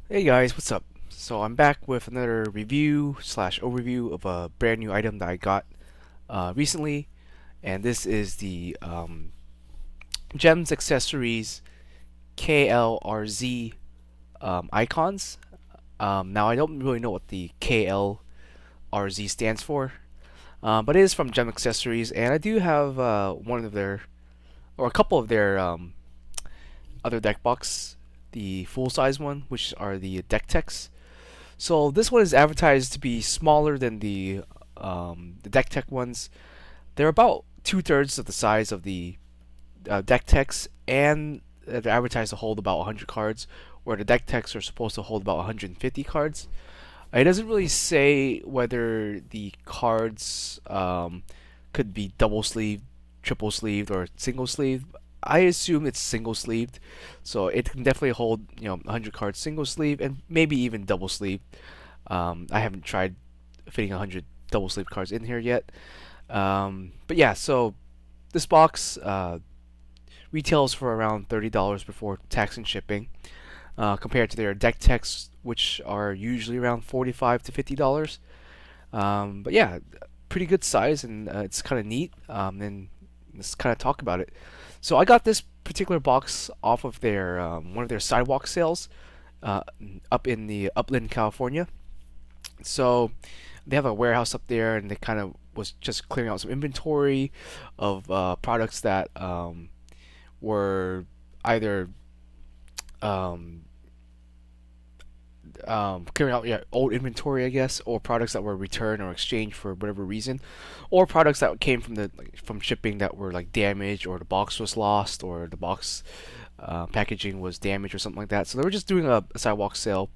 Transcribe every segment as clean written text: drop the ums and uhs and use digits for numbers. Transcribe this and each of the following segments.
Hey guys, what's up? So I'm back with another review slash overview of a brand new item that I got recently, and this is the Gems Accessories KLRZ icons. Now I don't really know what the KLRZ stands for, but it is from Gem Accessories, and I do have one of their or a couple of their other deck box, the full size one, which are the deck techs. So this one is advertised to be smaller than the deck tech ones. They're about 2/3 of the size of the deck techs, and they're advertised to hold about 100 cards, where the deck techs are supposed to hold about 150 cards. It doesn't really say whether the cards could be double sleeved, triple sleeved, or single sleeved. I assume it's single sleeved, so it can definitely hold 100 cards single sleeve and maybe even double sleeve. I haven't tried fitting 100 double sleeve cards in here yet. But yeah, so this box retails for around $30 before tax and shipping, compared to their deck techs, which are usually around $45 to $50. But yeah, pretty good size, and it's kind of neat. And let's kind of talk about it. So I got this particular box off of their one of their sidewalk sales uh, up in the Upland, California. So they have a warehouse up there, and they kind of was just clearing out some inventory of products that were either um, clearing out old inventory, I guess, or products that were returned or exchanged for whatever reason, or products that came from from shipping that were like damaged, or the box was lost, or the box packaging was damaged, or something like that. So they were just doing a sidewalk sale,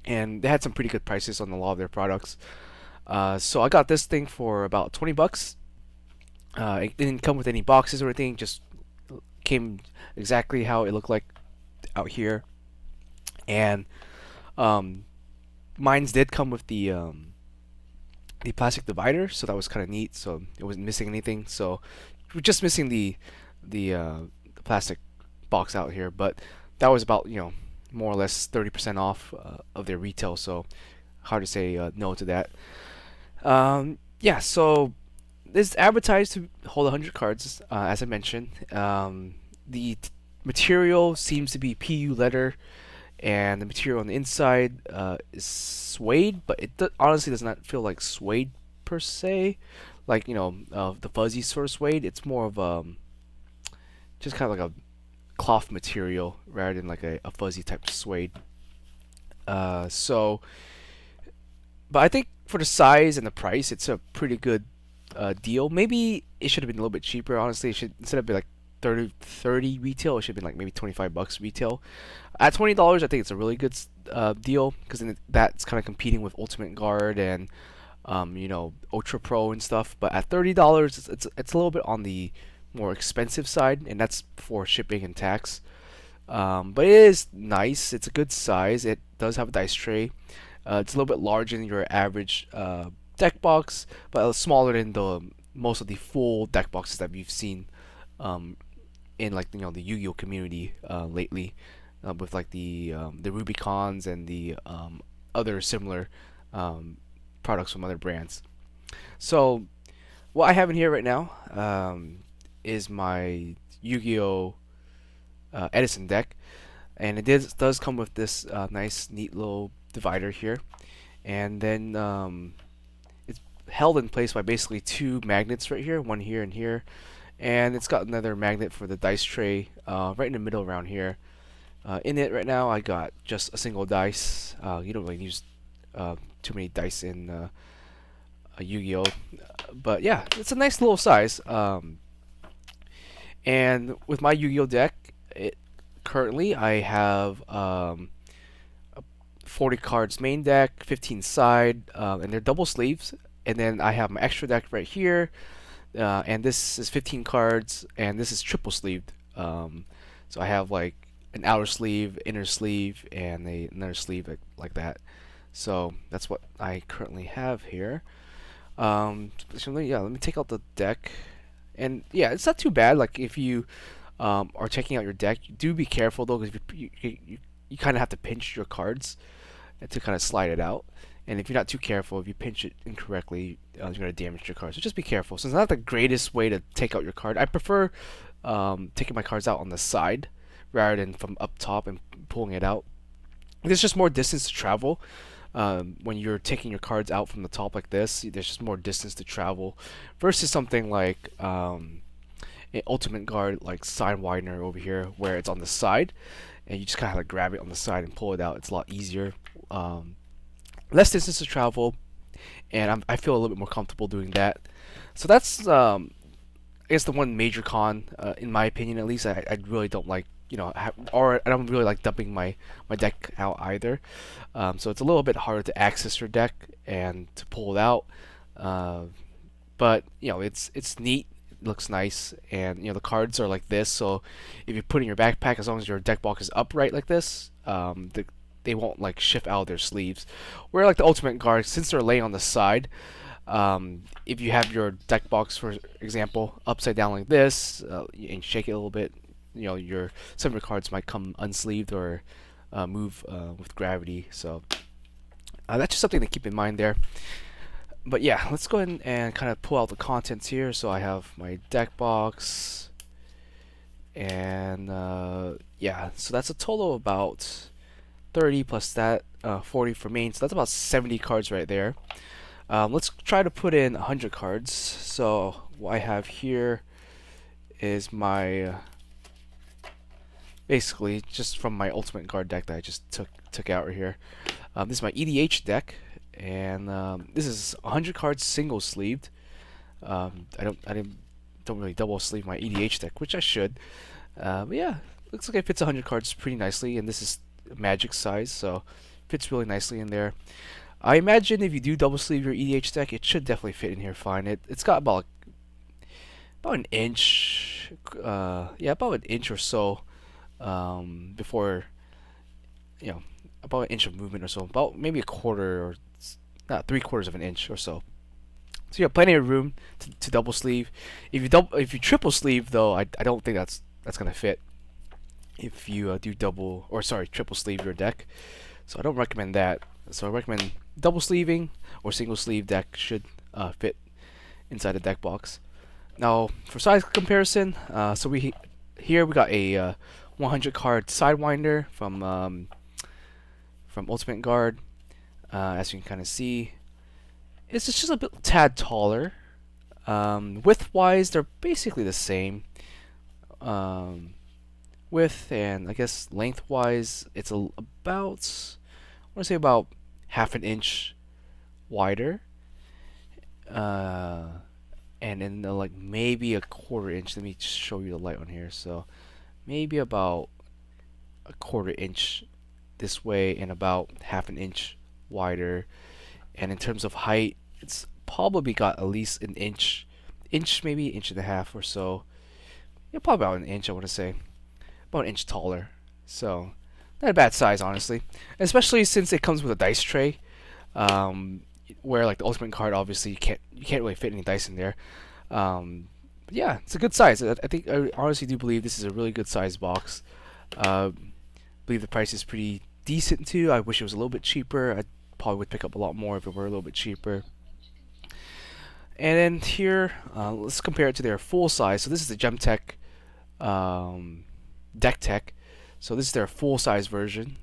and they had some pretty good prices on a lot of their products. So I got this thing for about 20 bucks. It didn't come with any boxes or anything, just came exactly how it looked like out here. And um, mines did come with the plastic divider, so that was kind of neat. So it wasn't missing anything. So we're just missing the plastic box out here, but that was about more or less 30% off of their retail. So hard to say no to that. Yeah, so it's advertised to hold 100 cards, as I mentioned. The material seems to be PU leather, and the material on the inside is suede, but honestly does not feel like suede per se. Like, the fuzzy sort of suede. It's more of just kind of like a cloth material rather than like a fuzzy type of suede. So, but I think for the size and the price, it's a pretty good deal. Maybe it should have been a little bit cheaper. Honestly, it should instead of be like 30 retail, it should have been like maybe 25 bucks retail. At $20, I think it's a really good deal, because then that's kind of competing with Ultimate Guard and Ultra Pro and stuff. But at $30, it's a little bit on the more expensive side, and that's for shipping and tax. But it is nice. It's a good size. It does have a dice tray. It's a little bit larger than your average deck box, but smaller than the most of the full deck boxes that we've seen um, in like the Yu-Gi-Oh community lately, with like the Rubicons and the other similar products from other brands. So what I have in here right now is my Yu-Gi-Oh Edison deck, and does come with this nice, neat little divider here, and then it's held in place by basically two magnets right here, one here and here, and it's got another magnet for the dice tray right in the middle around here. In it right now, I got just a single dice. You don't really use too many dice in a Yu-Gi-Oh, but yeah, it's a nice little size. And with my Yu-Gi-Oh deck, currently I have a 40 cards main deck, 15 side, and they're double sleeves. And then I have my extra deck right here, and this is 15 cards, and this is triple sleeved. So I have like an outer sleeve, inner sleeve, and another sleeve like that. So that's what I currently have here. Let me take out the deck, and yeah, it's not too bad. Like if you are checking out your deck, do be careful though, because you kind of have to pinch your cards to kind of slide it out. And if you're not too careful, if you pinch it incorrectly, you're gonna damage your card. So just be careful. So it's not the greatest way to take out your card. I prefer taking my cards out on the side rather than from up top and pulling it out. There's just more distance to travel. When you're taking your cards out from the top like this, there's just more distance to travel versus something like an ultimate guard like Sidewinder over here, where it's on the side and you just kind of like grab it on the side and pull it out. It's a lot easier. Less distance to travel, and I feel a little bit more comfortable doing that. So that's I guess the one major con, in my opinion at least. I really don't like, or I don't really like dumping my deck out either. So it's a little bit harder to access your deck and to pull it out. Uh, but it's neat. It looks nice, and the cards are like this. So if you put it in your backpack, as long as your deck box is upright like this, they won't like shift out of their sleeves. Where like the ultimate guard, since they're laying on the side, if you have your deck box, for example, upside down like this, and shake it a little bit, your some of your cards might come unsleeved or move with gravity. So that's just something to keep in mind there. But yeah, let's go ahead and kind of pull out the contents here. So I have my deck box, and yeah, so that's a total of about 30 plus that 40 for main. So that's about 70 cards right there. Let's try to put in 100 cards. So what I have here is my basically just from my ultimate guard deck that I just took out right here. This is my EDH deck, and this is 100 cards single sleeved. I don't really double sleeve my EDH deck, which I should. But yeah, looks like it fits 100 cards pretty nicely, and this is magic size, so fits really nicely in there. I imagine if you do double sleeve your EDH deck, it should definitely fit in here fine. It's got about an inch, yeah, about an inch or so before, about an inch of movement or so, about maybe a quarter or not 3/4 of an inch or so. So you have plenty of room to double sleeve. If you triple sleeve though, I don't think that's gonna fit. If you do triple sleeve your deck, so I don't recommend that. So I recommend double sleeving or single sleeve deck should fit inside the deck box. Now for size comparison, so here we got a 100 card Sidewinder from Ultimate Guard. As you can kind of see, it's just a bit tad taller. Width wise, they're basically the same. Width and I guess length wise, it's about I want to say about half an inch wider, and then like maybe a quarter inch. Let me just show you the light on here. So maybe about a quarter inch this way and about half an inch wider. And in terms of height, it's probably got at least an inch, maybe inch and a half or so. Yeah, probably about an inch, I want to say, about an inch taller. So not a bad size, honestly, especially since it comes with a dice tray, where like the ultimate card, obviously you can't really fit any dice in there. But yeah, it's a good size. I honestly do believe this is a really good size box. I believe the price is pretty decent too. I wish it was a little bit cheaper. I probably would pick up a lot more if it were a little bit cheaper. And then here, let's compare it to their full size. So this is the Gemtech Deck Tech. So this is their full size version.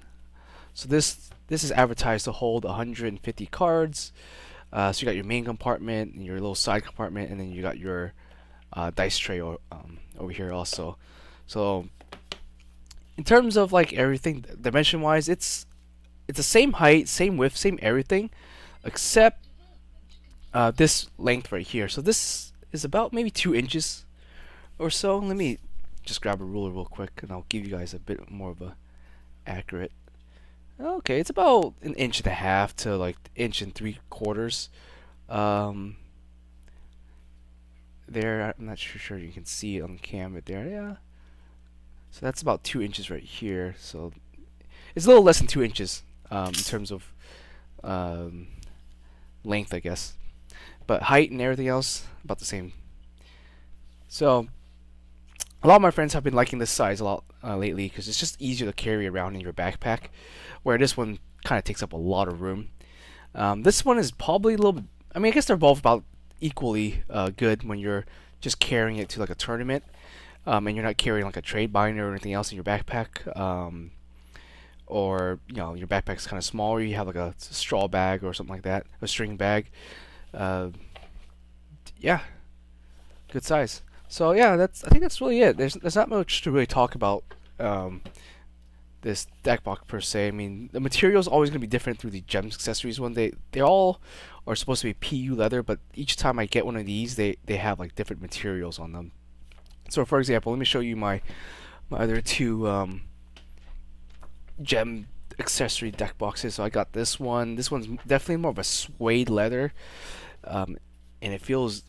So this is advertised to hold 150 cards. So you got your main compartment and your little side compartment, and then you got your dice tray over here also. So in terms of like everything dimension wise, it's the same height, same width, same everything, except this length right here. So this is about maybe 2 inches or so. Let me just grab a ruler real quick and I'll give you guys a bit more of a accurate. Okay, it's about an inch and a half to like inch and 3/4. There, I'm not sure you can see it on camera there. Yeah. So that's about 2 inches right here. So it's a little less than 2 inches in terms of length, I guess. But height and everything else about the same. So A lot of my friends have been liking this size a lot lately because it's just easier to carry around in your backpack, where this one kind of takes up a lot of room. This one is probably a little bit. I mean, I guess they're both about equally good when you're just carrying it to like a tournament, and you're not carrying like a trade binder or anything else in your backpack. Or your backpack's kind of small, or you have like a straw bag or something like that, a string bag. Uh, yeah, good size. So yeah, I think that's really it. There's not much to really talk about um, this deck box per se. I mean, the material is always gonna be different through the gems accessories one. They all are supposed to be PU leather, but each time I get one of these, they have like different materials on them. So for example, let me show you my other two gem accessory deck boxes. So I got this one. This one's definitely more of a suede leather, and it feels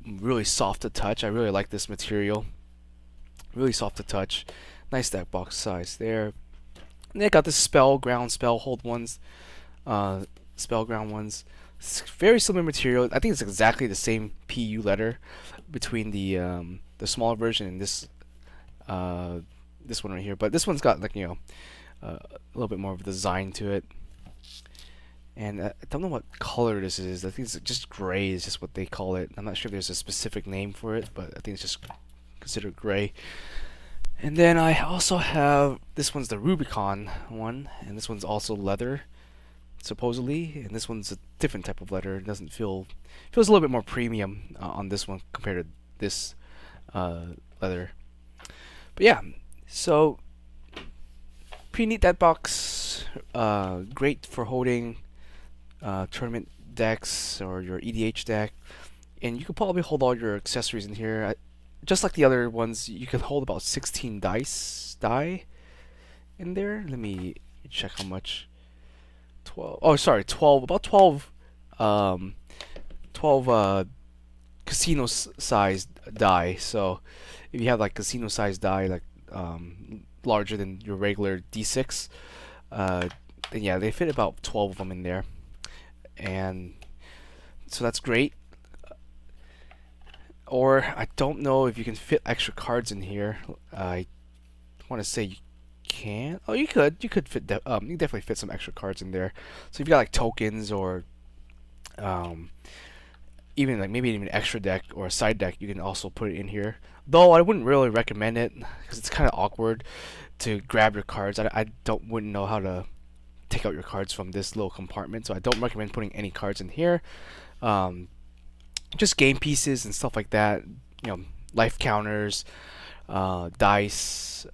really soft to touch. I really like this material. Really soft to touch. Nice deck box size there. And then I got the spell hold ones, spell ground ones. It's very similar material. I think it's exactly the same PU letter between the smaller version and this one right here. But this one's got like a little bit more of a design to it. And I don't know what color this is. I think it's just gray is just what they call it. I'm not sure if there's a specific name for it, but I think it's just considered gray. And then I also have, this one's the Rubicon one, and this one's also leather, supposedly. And this one's a different type of leather. It doesn't feels a little bit more premium on this one compared to this leather. But yeah, so pretty neat that box. Great for holding tournament decks or your EDH deck, and you could probably hold all your accessories in here. Just like the other ones, you can hold about 16 die in there. Let me check how much. 12. Oh, sorry, 12. About 12. 12 casino sized die. So if you have like casino sized die, like larger than your regular D6, then yeah, they fit about 12 of them in there, and so that's great. Or I don't know if you can fit extra cards in here. I want to say you can't. Oh, you could. You could fit. You can definitely fit some extra cards in there. So if you got like tokens or even like maybe even an extra deck or a side deck, you can also put it in here. Though I wouldn't really recommend it because it's kind of awkward to grab your cards. I wouldn't know how to take out your cards from this little compartment, so I don't recommend putting any cards in here. Just game pieces and stuff like that. Life counters, dice,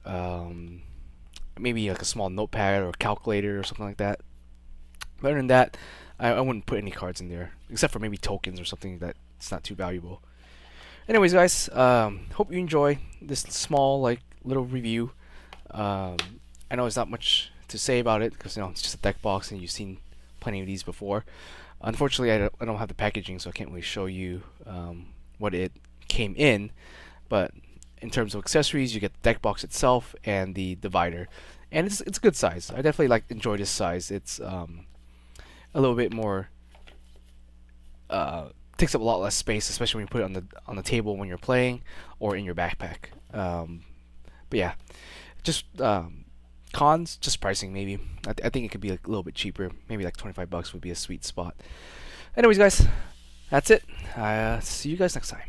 maybe like a small notepad or calculator or something like that. But other than that, I wouldn't put any cards in there, except for maybe tokens or something that's not too valuable. Anyways, guys, hope you enjoy this small like little review. I know there's not much to say about it because it's just a deck box and you've seen plenty of these before. Unfortunately, I don't have the packaging, so I can't really show you what it came in. But in terms of accessories, you get the deck box itself and the divider, and it's a good size. I definitely enjoy this size. It's a little bit more takes up a lot less space, especially when you put it on the table when you're playing or in your backpack. But yeah, just cons, just pricing maybe. I think it could be like a little bit cheaper. Maybe like $25 would be a sweet spot. Anyways, guys, that's it. See you guys next time.